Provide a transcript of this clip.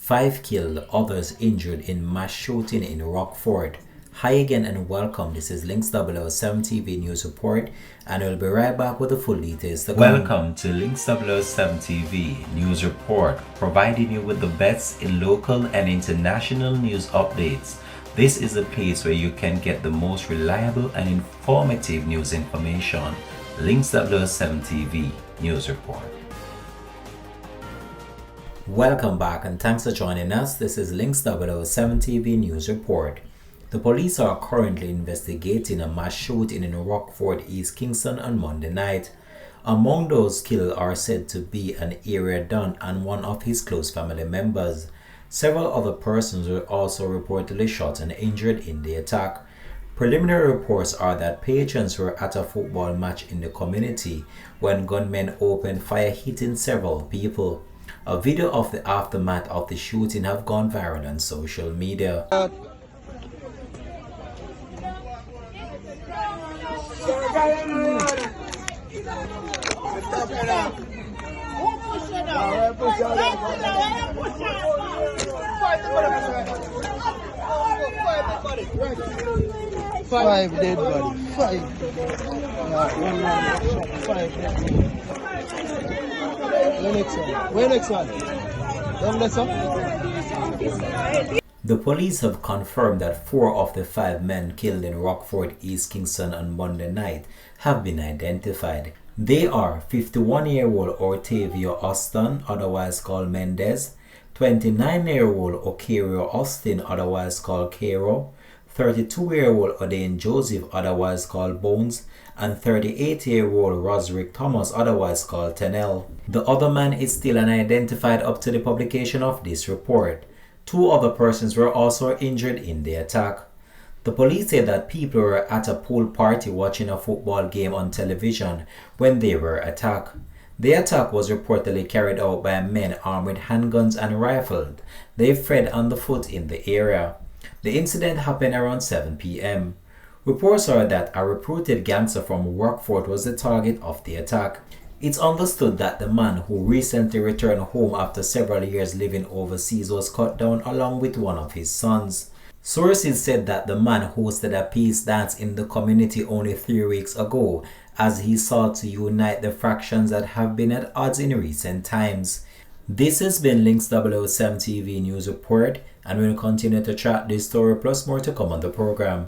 5 killed, others injured in mass shooting in Rockfort. Hi again and welcome. This is Links 007 TV News Report, and we'll be right back with the full details. Welcome to Links 007 TV News Report, providing you with the best in local and international news updates. This is a place where you can get the most reliable and informative news information. Links 007 TV News Report. Welcome back and thanks for joining us. This is Links 007 TV News Report. The police are currently investigating a mass shooting in Rockfort, East Kingston on Monday night. Among those killed are said to be an area don and one of his close family members. Several other persons were also reportedly shot and injured in the attack. Preliminary reports are that patrons were at a football match in the community when gunmen opened fire, hitting several people. A video of the aftermath of the shooting have gone viral on social media. Five dead body. Five dead body. Where next one? The police have confirmed that 4 of the 5 men killed in Rockfort, East Kingston on Monday night have been identified. They are 51-year-old Ortavio Austin, otherwise called Mendez, 29-year-old Ocario Austin, otherwise called Cairo, 32-year-old Odain Joseph, otherwise called Bones, and 38-year-old Rosrick Thomas, otherwise called Tenel. The other man is still unidentified up to the publication of this report. 2 other persons were also injured in the attack. The police say that people were at a pool party watching a football game on television when they were attacked. The attack was reportedly carried out by men armed with handguns and rifles. They fled on the foot in the area. The incident happened around 7 p.m. Reports are that a recruited gangster from Rockfort was the target of the attack. It's understood that the man, who recently returned home after several years living overseas, was cut down along with one of his sons. Sources said that the man hosted a peace dance in the community only 3 weeks ago as he sought to unite the fractions that have been at odds in recent times. This has been Links 007 TV News Report, and we'll continue to track this story plus more to come on the program.